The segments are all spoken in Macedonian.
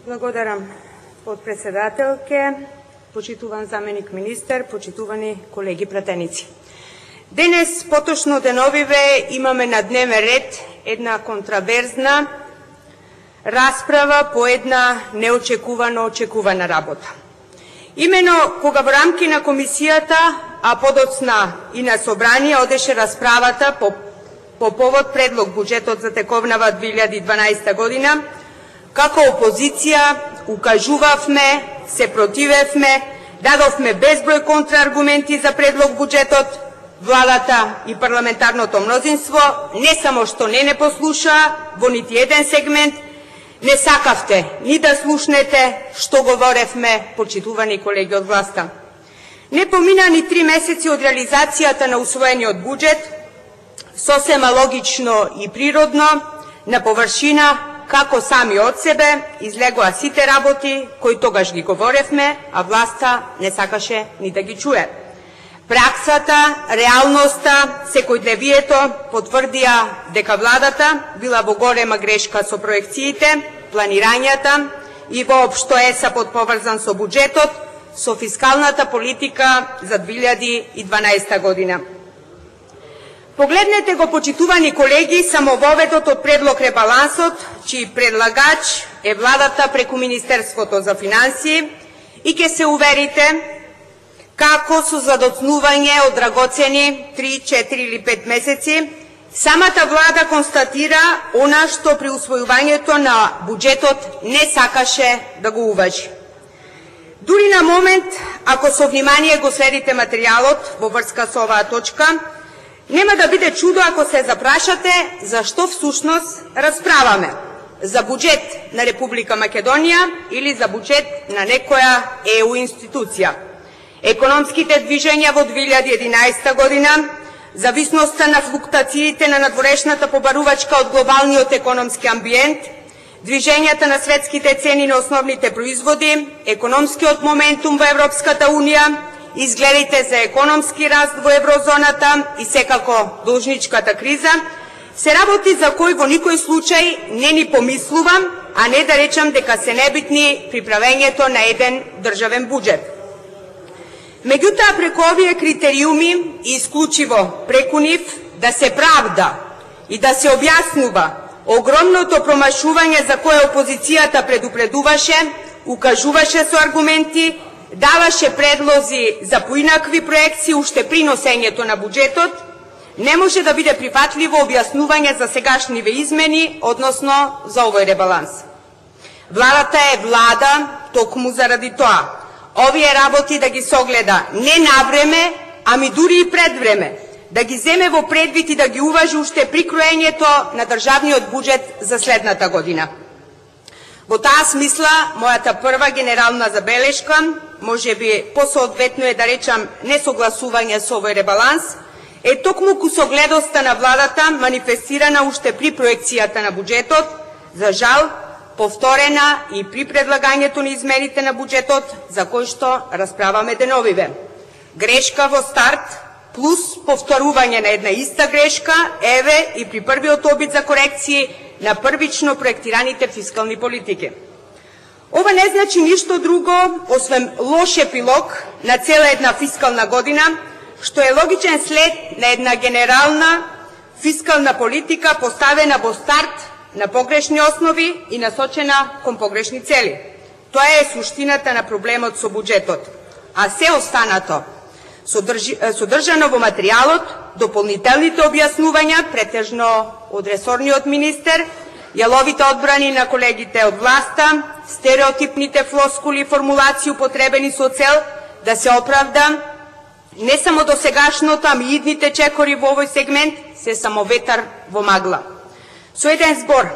Благодарам, подпредседателке, почитуван заменик министер, почитувани колеги пратеници. Денес, поточно деновиве, имаме на дневен ред една контраверзна расправа по една неочекувано очекувана работа. Имено кога во рамки на комисијата, а подоцна и на собрание, одеше расправата по повод предлог буџетот за тековнава 2012 година, како опозиција укажувавме, се противевме, дадовме безброј контрааргументи за предлог буџетот, владата и парламентарното мнозинство не само што не послуша во нити еден сегмент, не сакавте ни да слушнете што говоревме, почитувани колеги од власта. Не помина ни 3 месеци од реализацијата на усвоениот буџет, сосема логично и природно, на површина, како сами од себе излегоа сите работи кои тогаш ги говоревме, а власта не сакаше ни да ги чуе. Праксата, реалноста, секојдневието потврдија дека владата била во голема грешка со проекциите, планирањата и воопшто ЕСА подповрзан со буџетот, со фискалната политика за 2012 година. Погледнете го, почитувани колеги, самововедот од предлог ребалансот, чиј предлагач е владата преку Министерството за финансии, и ќе се уверите како со задоцнување од драгоцени 3, 4 или 5 месеци, самата влада констатира она што при усвојувањето на буџетот не сакаше да го уважи. Дури на момент, ако со внимание го следите материјалот во врска со оваа точка, нема да биде чудо ако се запрашате зашто всушност расправаме. За буџет на Република Македонија или за буџет на некоја ЕУ институција. Економските движења во 2011 година, зависноста на флуктациите на надворешната побарувачка од глобалниот економски амбиент, движењата на светските цени на основните производи, економскиот моментум во Европската Унија, изгледите за економски раст во еврозоната и секако должничката криза, се работи за кои во никој случај не ни помислувам, а не да речам дека се небитни при правењето на еден државен буџет. Меѓутоа, преку овие критериуми и исклучиво преку нив да се правда и да се објаснува огромното промашување за кое опозицијата предупредуваше, укажуваше со аргументи, даваше предлози за поинакви проекции уште при носењето на буџетот, не може да биде прифатливо објаснување за сегашниве измени, односно за овој ребаланс. Владата е влада токму заради тоа. Овие работи да ги согледа не навреме, ами дури и пред време, да ги земе во предвид и да ги уважи уште при кроењето на државниот буџет за следната година. Во таа смисла, мојата прва генерална забелешка, може би посоодветно е да речам несогласување со овој ребаланс, е токму кусогледоста на владата манифестирана уште при проекцијата на буџетот, за жал, повторена и при предлагањето на измените на буџетот, за кој што расправаме деновиве. Грешка во старт, плюс повторување на една иста грешка, еве и при првиот обид за корекции на првично проектираните фискални политики. Ова не значи ништо друго, освен лош епилог на цела една фискална година, што е логичен след на една генерална фискална политика поставена во старт на погрешни основи и насочена кон погрешни цели. Тоа е суштината на проблемот со буџетот. А се останато, содржано во материјалот, дополнителните објаснувања, претежно од ресорниот министер, јаловите одбрани на колегите од власта, стереотипните флоскули и формулации употребени со цел да се оправда не само досегашното, ами идните чекори во овој сегмент, се само ветар во магла. Со еден збор,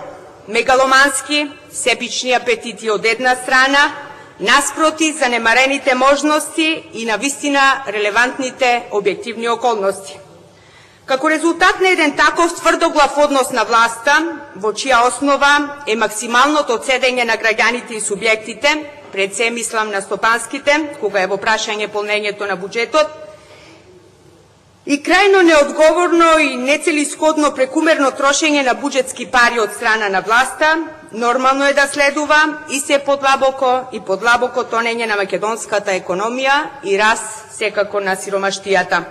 мегаломански, себични апетити од една страна, наспроти занемарените можности и навистина релевантните објективни околности. Како резултат на еден таков тврдоглав однос на власта, во чија основа е максималното одседење на граѓаните и субјектите, пред се мислам на стопанските, кога е во прашање полнењето на буџетот, и крајно неодговорно и нецелисходно прекумерно трошење на буџетски пари од страна на власта, нормално е да следува и се подлабоко тонење на македонската економија и раст секако на сиромаштијата.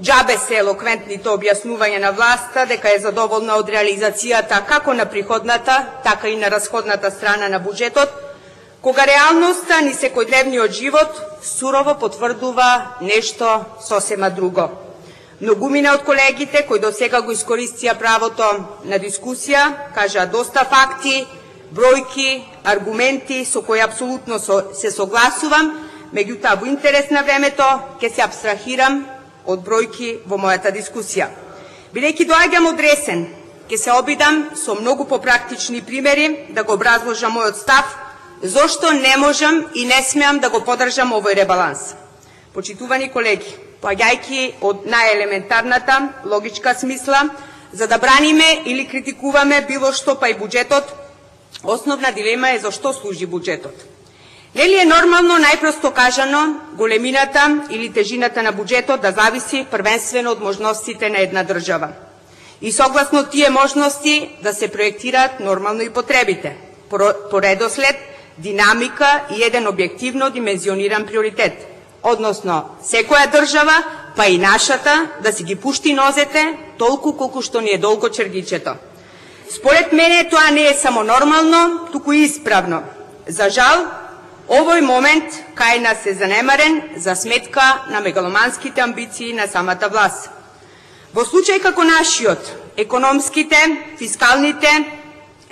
Џабе се елоквентните објаснување на власта дека е задоволна од реализацијата како на приходната, така и на расходната страна на буџетот, кога реалноста ни секојдневниот живот сурово потврдува нешто сосема друго. Многумина од колегите кои до сега го искористија правото на дискусија кажаа доста факти, бројки, аргументи со кои апсолутно се согласувам, меѓутоа во интерес на времето ќе се абстрахирам од бројки во мојата дискусија. Бидејќи доаѓам од Ресен, ќе се обидам со многу попрактични примери да го образложам мојот став зошто не можам и не смеам да го поддржам овој ребаланс. Почитувани колеги, поаѓајќи од најелементарната логичка смисла, за да браниме или критикуваме било што па и буџетот, основна дилема е зашто служи буџетот. Нели е нормално, најпросто кажано, големината или тежината на буџетот да зависи првенствено од можностите на една држава. И согласно тие можности да се проектираат нормално и потребите, по редослед, динамика и еден објективно димензиониран приоритет. Односно, секоја држава, па и нашата, да си ги пушти нозете толку колку што ни е долго чергичето. Според мене тоа не е само нормално, туку и исправно. За жал, овој момент кај нас е занемарен за сметка на мегаломанските амбиции на самата власт. Во случај како нашиот, економските, фискалните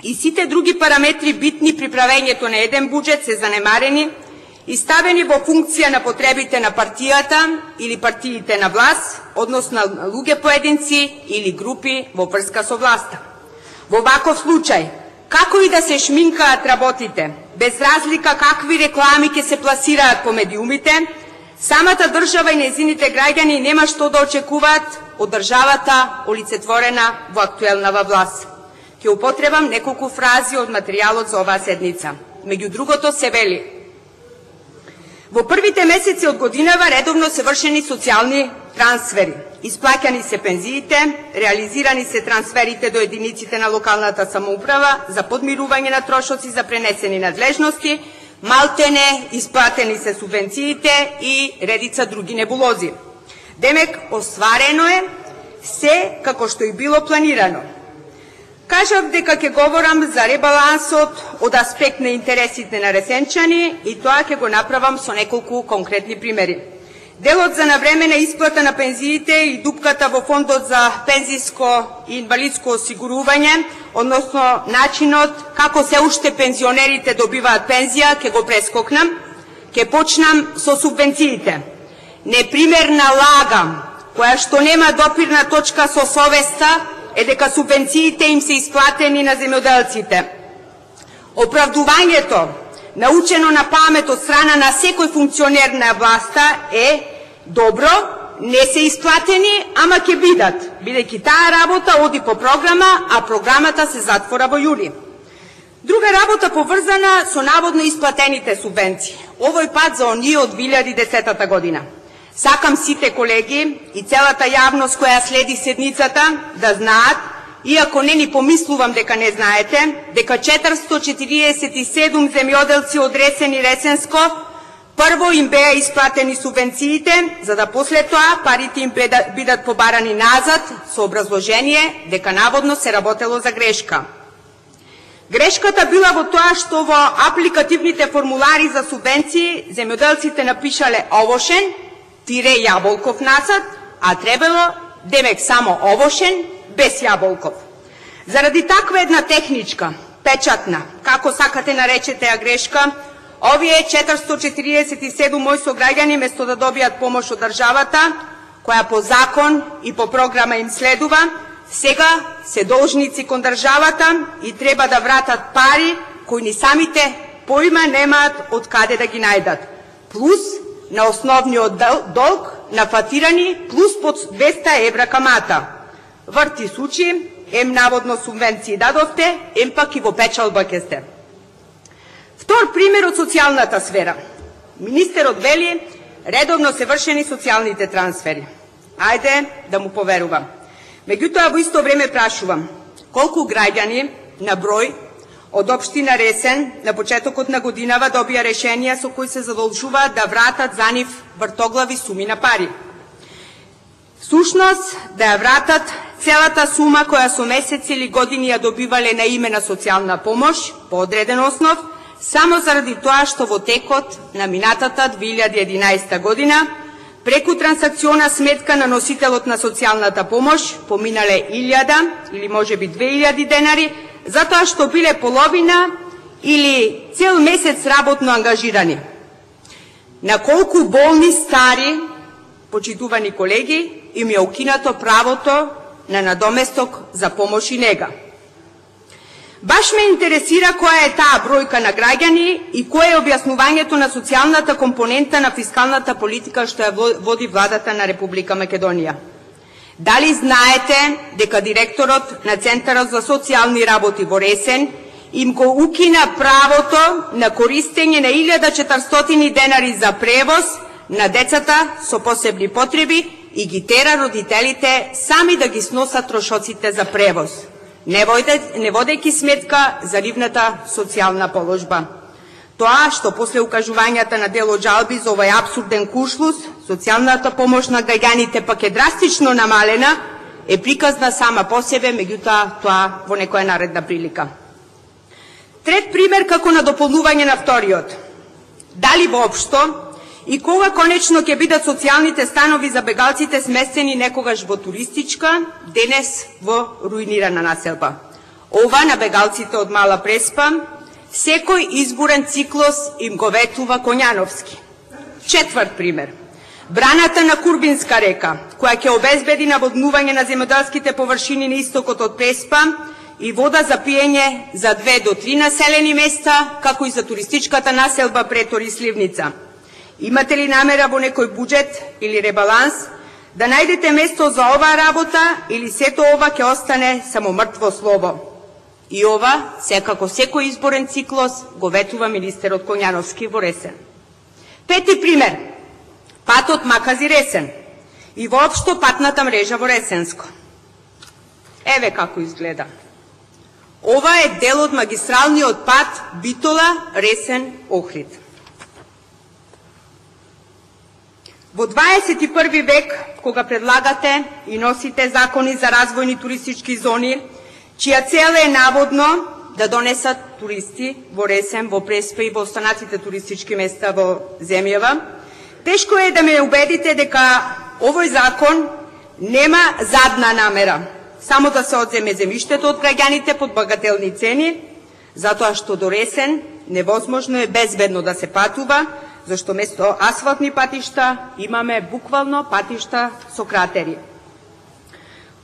и сите други параметри битни при правењето на еден буџет се занемарени и ставени во функција на потребите на партијата или партиите на власт, односно на луѓе поединци или групи во врска со власта. Во ваков случај, како и да се шминкаат работите, без разлика какви реклами ќе се пласираат по медиумите, самата држава и незините граѓани нема што да очекуваат од државата олицетворена во актуелнава власт. Ќе употребам неколку фрази од материјалот за оваа седница. Меѓу другото се вели: во првите месеци од годинава редовно се вршени социјални трансфери, исплаќани се пензиите, реализирани се трансферите до единиците на локалната самоуправа за подмирување на трошоци за пренесени надлежности, малтене исплатени се субвенциите и редица други небулози. Демек, остварено е се како што и било планирано. Кажав дека ќе говорам за ребалансот од аспект на интересите на ресенчани и тоа ќе го направам со неколку конкретни примери. Делот за навремена исплата на пензиите и дупката во фондот за пензиско и инвалидско осигурување, односно начинот како се уште пензионерите добиваат пензија, ќе го прескокнам. Ќе почнам со субвенциите. Непримерна лага, која што нема допирна точка со совеста, е дека субвенциите им се исплатени на земјоделците. Оправдувањето, научено на памет од страна на секој функционер на власта е: добро, не се исплатени, ама ќе бидат, бидејќи таа работа оди по програма, а програмата се затвора во јули. Друга работа поврзана со наводно исплатените субвенции. Овој пат за оние од 2010 година. Сакам сите колеги и целата јавност која следи седницата да знаат, иако не ни помислувам дека не знаете, дека 447 земјоделци од Ресен и Ресенско прво им беа исплатени субвенциите, за да после тоа парите им бидат побарани назад со образложение дека наводно се работело за грешка. Грешката била во тоа што во апликативните формулари за субвенции земјоделците напишале овошен, тире јаболков насад, а требало демек само овошен, без јаболков. Заради таква една техничка, печатна, како сакате наречете ја грешка, овие 447 мои сограѓани место да добијат помош од државата, која по закон и по програма им следува, сега се должници кон државата и треба да вратат пари кои ни самите поима немаат од каде да ги најдат. Плюс на основниот долг нафатирани плюс под 200 евра камата. Врти случаи, ем наводно субвенции дадовте, ем пак и во печалба ке сте. Втор пример од социјалната сфера. Министерот вели, редовно се вршени социјалните трансфери. Ајде да му поверувам. Меѓутоа во исто време прашувам, колку граѓани на број Од општина Ресен на почетокот на годинава добија решенија со кои се задолжуваат да вратат за нив вртоглави суми на пари. Сушност да ја вратат целата сума која со месеци или години ја добивале на име на социјална помош по одреден основ, само заради тоа што во текот на минатата 2011 година преку трансакциона сметка на носителот на социјалната помош поминале 1000 или можеби 2000 денари, затоа што биле половина или цел месец работно ангажирани. На колку болни стари, почитувани колеги, им е укинато правото на надоместок за помош и нега. Баш ме интересира која е таа бројка на граѓани и кое е објаснувањето на социјалната компонента на фискалната политика што ја води владата на Република Македонија. Дали знаете дека директорот на Центарот за социјални работи во Ресен им го укина правото на користење на 1400 денари за превоз на децата со посебни потреби и ги тера родителите сами да ги сносат трошоците за превоз, не водејќи сметка за нивната социјална положба. Тоа што после укажувањата на дел од жалби за овој апсурден куршлус, социјалната помош на граѓаните пак е драстично намалена, е приказна сама по себе, меѓутоа тоа во некоја наредна прилика. Трет пример како на дополнување на вториот. Дали воопшто и кога конечно ќе бидат социјалните станови за бегалците сместени некогаш во туристичка, денес во руинирана населба. Ова на бегалците од Мала Преспа секој изборен циклус им го ветува Коњановски. Четврт пример. Браната на Курбинска река, која ќе обезбеди наводнување на земјоделските површини на истокот од Преспа и вода за пиење за 2 до 3 населени места, како и за туристичката населба Претор и Сливница. Имате ли намера во некој буџет или ребаланс да најдете место за оваа работа или сето ова ќе остане само мртво слово? И ова, секако секој изборен циклус, го ветува министерот Коњановски во Ресен. Пети пример. Патот Макази-Ресен и воопшто патната мрежа во Ресенско. Еве како изгледа. Ова е дел од магистралниот пат Битола-Ресен-Охрид. Во 21 век, кога предлагате и носите закони за развојни туристички зони, чија цел е наводно да донесат туристи во Ресен, во Преспа и во останатите туристички места во земјава, тешко е да ме убедите дека овој закон нема задна намера, само да се одземе земјиштето од граѓаните под багателни цени, затоа што до Ресен невозможно е безбедно да се патува, зашто место асфалтни патишта имаме буквално патишта со кратери.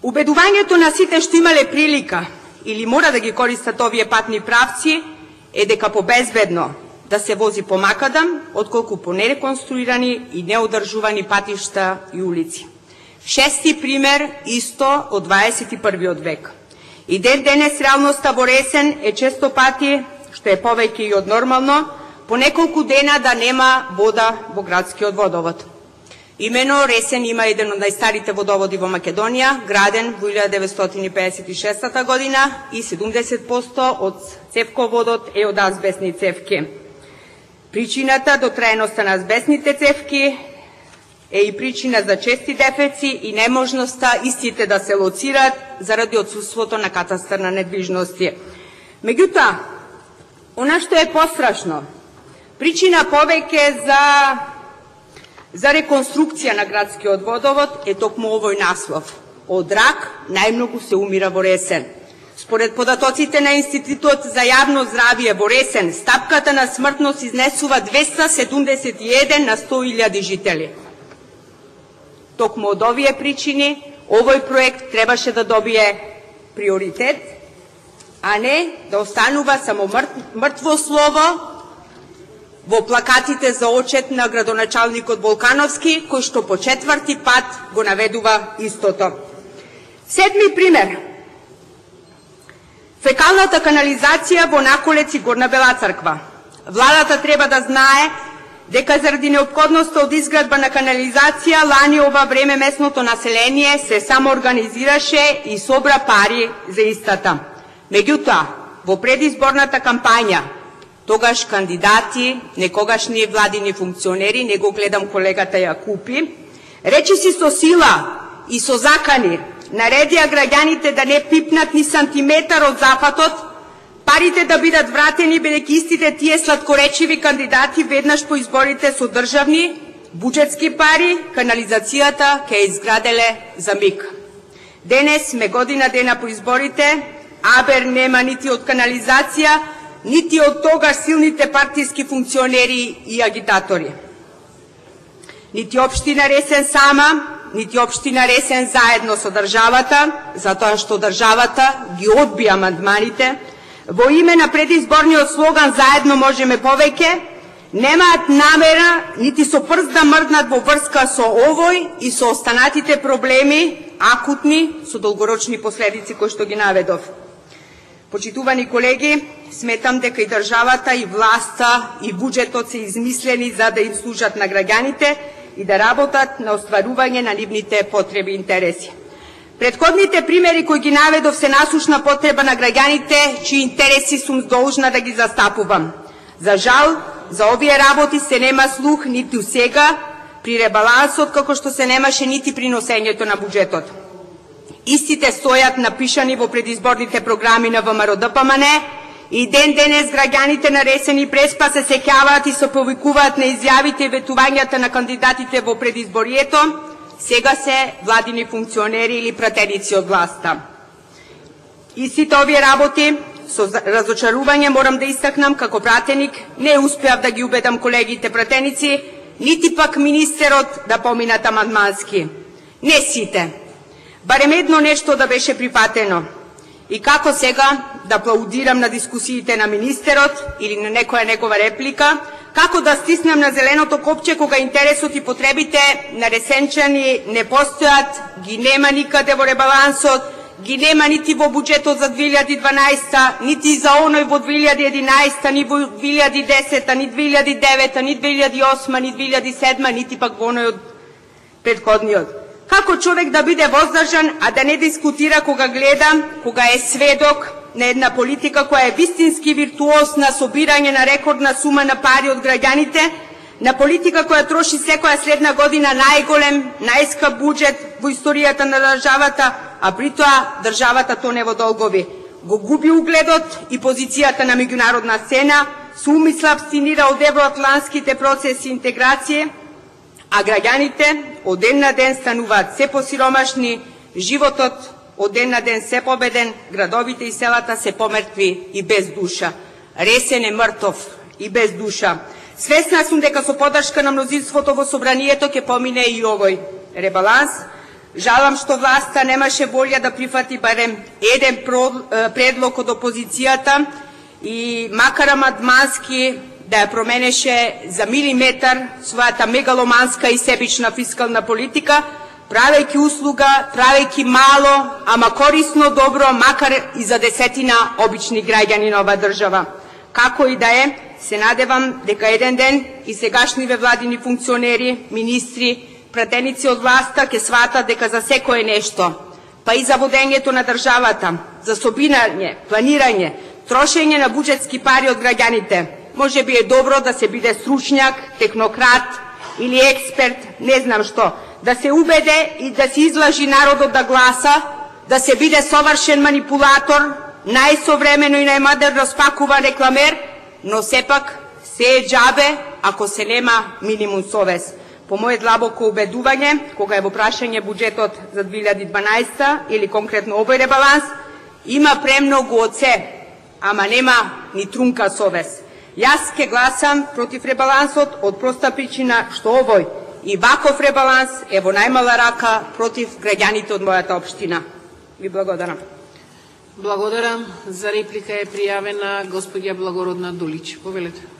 Убедувањето на сите што имале прилика или мора да ги користат овие патни правци е дека побезбедно да се вози по макадам, отколку по нереконструирани и неодржувани патишта и улици. Шести пример исто од 21 век. И денес реалноста во Ресен е често пати, што е повеќе и од нормално, по неколку дена да нема вода во градскиот водовод. Имено Ресен има еден од најстарите водоводи во Македонија, граден во 1956 година и 70% од цевководот е од азбестни цевки. Причината до траеноста на азбестните цевки е и причина за чести дефеци и неможноста истите да се лоцираат заради отсутството на катастар на недвижности. Меѓутоа, она што е пострашно, причина повеќе за реконструкција на градскиот водовод е токму овој наслов. Од рак најмногу се умира во Ресен. Според податоците на Институтот за јавно здравје во Ресен, стапката на смртност изнесува 271 на 100.000 жители. Токму од овие причини, овој проект требаше да добие приоритет, а не да останува само мртво слово во плакатите за очет на градоначалникот Волкановски, кој што по четврти пат го наведува истото. Седми пример. Фекалната канализација во Наколец и Горна Бела црква. Владата треба да знае дека заради неопходноста од изградба на канализација, лани ова време местното население се самоорганизираше и собра пари за истата. Меѓутоа, во предизборната кампања, тогаш кандидати, некогашни владини функционери, не го гледам колегата Јакупи, речиси со сила и со закани, наредија граѓаните да не пипнат ни сантиметар од запатот, парите да бидат вратени, бидејќи истите тие сладкоречиви кандидати веднаш по изборите со државни, буџетски пари, канализацијата ке изграделе за миг. Денес сме година дена по изборите, абер нема нити од канализација, нити од тогаш силните партиски функционери и агитатори. Нити општина Ресен сама, нити општина Ресен заедно со државата, затоа што државата ги одби амандманите, во име на предизборниот слоган «Заедно можеме повеќе», немаат намера нити со прст да мрднат во врска со овој и со останатите проблеми, акутни, со долгорочни последици кои што ги наведов. Почитувани колеги, сметам дека и државата, и власта, и буџетот се измислени за да им служат на граѓаните и да работат на остварување на нивните потреби и интереси. Предходните примери кои ги наведов се насушна потреба на граѓаните, чии интереси сум должна да ги застапувам. За жал, за овие работи се нема слух нити сега при ребалансот, како што се немаше нити при носењето на буџетот. Истите стојат напишани во предизборните програми на ВМРО-ДПМН и ден денес граѓаните на Ресен и Преспа се сеќаваат и се повикуваат на изјавите и ветувањата на кандидатите во предизборието, сега се владини функционери или пратеници од власта. Истите овие работи, со разочарување морам да истакнам како пратеник, не успеав да ги убедам колегите пратеници, нити пак министерот да поминат амандмански. Не сите. Барем едно нешто да беше прифатено. И како сега да аплаудирам на дискусиите на министерот или на некоја негова реплика, како да стиснам на зеленото копче кога интересот и потребите на ресенчани не постојат, ги нема никаде во ребалансот, ги нема нити во буџетот за 2012, нити за оној во 2011, ни во 2010, ни 2009, ни 2008, ни 2007, нити пак во оној од предходниот. Како човек да биде воздржан, а да не дискутира кога гледа, кога е сведок на една политика која е вистински виртуоз на собирање на рекордна сума на пари од граѓаните, на политика која троши секоја следна година најголем, најскап буџет во историјата на државата, а при тоа државата тоне во долгови. Го губи угледот и позицијата на меѓународна сцена, се умисла абстинира од евроатлантските процеси интеграција, а граѓаните од ден на ден стануваат се посиромашни, животот од ден на ден се победен, градовите и селата се помртви и без душа. Ресен е мртов и без душа. Свесна сум дека со поддршка на мнозинството во собранието ќе помине и овој ребаланс. Жалам што власта немаше волја да прифати барем еден предлог од опозицијата и макар амандмански да ја променеше за милиметар својата мегаломанска и себична фискална политика, правејќи услуга, правејќи мало, ама корисно добро, макар и за десетина обични граѓани на оваа држава. Како и да е, се надевам дека еден ден и сегашниве владини функционери, министри, пратеници од власта ќе сватат дека за секое нешто, па и за водењето на државата, за собирање, планирање, трошење на буџетски пари од граѓаните, може би е добро да се биде стручњак, технократ или експерт, не знам што, да се убеде и да се излажи народот да гласа, да се биде совршен манипулатор, најсовремено и најмодерно спакуван рекламер, но сепак се е џабе ако се нема минимум совест. По моје длабоко убедување, кога е во прашање буџетот за 2012 или конкретно овој ребаланс, има премногу од се, ама нема ни трунка совест. Јас ке гласам против ребалансот од проста причина што овој и ваков ребаланс е во најмала рака против граѓаните од мојата општина. Ви благодарам. Благодарам. За реплика е пријавена господја Благородна Дулич. Повелете.